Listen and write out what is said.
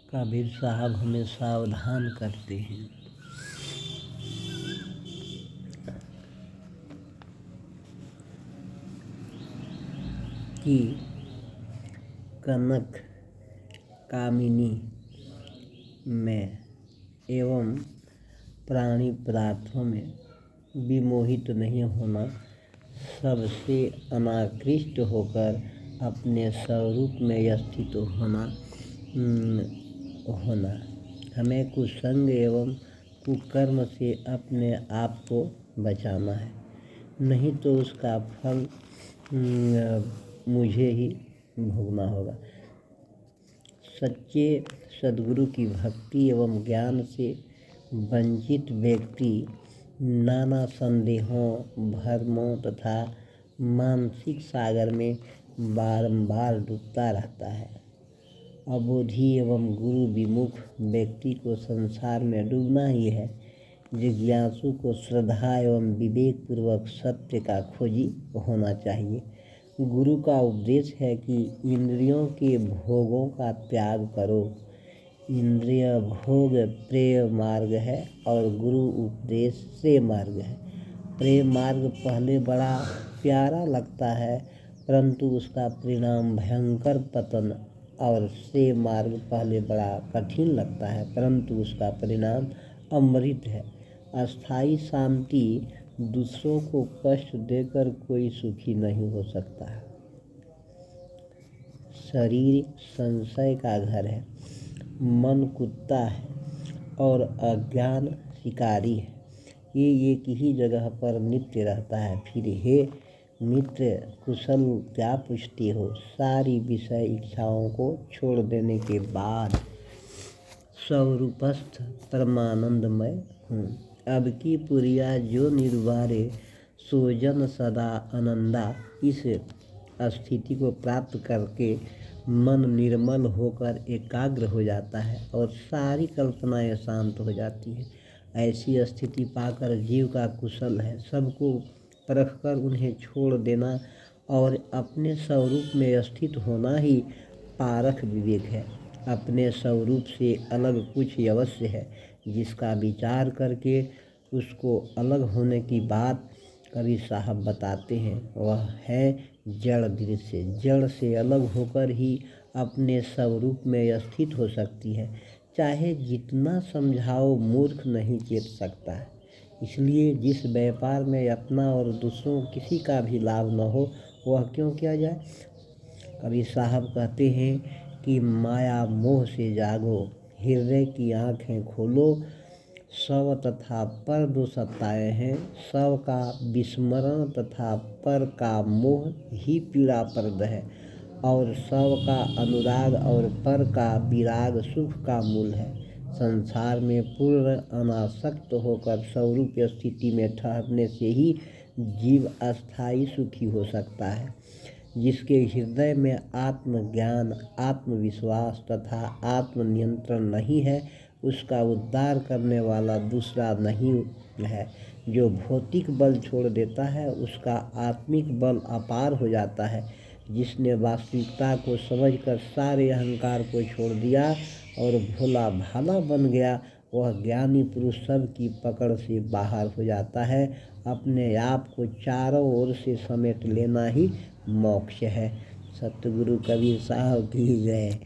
कबीर साहब हमें सावधान करते हैं कि कनक कामिनी में एवं प्राणी पदार्थों में विमोहित नहीं होना, सबसे अनाकृष्ट होकर अपने स्वरूप में स्थित होना। हमें कुसंग एवं कुकर्म से अपने आप को बचाना है, नहीं तो उसका फल मुझे ही भोगना होगा। सच्चे सद्गुरु की भक्ति एवं ज्ञान से वंचित व्यक्ति नाना संदेहों, भ्रमों तथा मानसिक सागर में बारंबार डूबता रहता है। अबोधी एवं गुरु विमुख व्यक्ति को संसार में डूबना ही है। जिज्ञासु को श्रद्धा एवं विवेक पूर्वक सत्य का खोजी होना चाहिए। गुरु का उपदेश है कि इंद्रियों के भोगों का त्याग करो। इंद्रिय भोग प्रेम मार्ग है और गुरु उपदेश श्रेय मार्ग है। प्रेम मार्ग पहले बड़ा प्यारा लगता है, परंतु उसका परिणाम भयंकर पतन, और श्रेय मार्ग पहले बड़ा कठिन लगता है, परंतु उसका परिणाम अमृत है। अस्थाई शांति दूसरों को कष्ट देकर कोई सुखी नहीं हो सकता है। शरीर संशय का घर है, मन कुत्ता है और अज्ञान शिकारी है। ये एक ही जगह पर नित्य रहता है। फिर हे मित्र, कुशल क्या पूछते हो? सारी विषय इच्छाओं को छोड़ देने के बाद स्वरूपस्थ परमानंदमय हूँ। अब की पुरिया जो निर्वारे, सो जन सदा आनंदा। इस स्थिति को प्राप्त करके मन निर्मल होकर एकाग्र हो जाता है और सारी कल्पनाएं शांत हो जाती हैं। ऐसी स्थिति पाकर जीव का कुशल है सबको परखकर उन्हें छोड़ देना और अपने स्वरूप में स्थित होना ही पारख विवेक है। अपने स्वरूप से अलग कुछ अवश्य है, जिसका विचार करके उसको अलग होने की बात कबीर साहब बताते हैं। वह है जड़ दृश्य। जड़ से अलग होकर ही अपने स्वरूप में स्थित हो सकती है। चाहे जितना समझाओ, मूर्ख नहीं चेत सकता है। इसलिए जिस व्यापार में अपना और दूसरों किसी का भी लाभ न हो, वह क्यों किया जाए। कबीर साहब कहते हैं कि माया मोह से जागो, हृदय की आँखें खोलो। स्व तथा पर दो सत्ताएं हैं। स्व का विस्मरण तथा पर का मोह ही पीड़ाप्रद है, और स्व का अनुराग और पर का विराग सुख का मूल है। संसार में पूर्ण अनासक्त होकर स्वरूप स्थिति में ठहरने से ही जीव अस्थाई सुखी हो सकता है। जिसके हृदय में आत्मज्ञान, आत्मविश्वास तथा आत्मनियंत्रण नहीं है, उसका उद्धार करने वाला दूसरा नहीं है। जो भौतिक बल छोड़ देता है, उसका आत्मिक बल अपार हो जाता है। जिसने वास्तविकता को समझकर सारे अहंकार को छोड़ दिया और भोला भाला बन गया, वह ज्ञानी पुरुष सब की पकड़ से बाहर हो जाता है। अपने आप को चारों ओर से समेट लेना ही मोक्ष है। सतगुरु कबीर साहब की जय।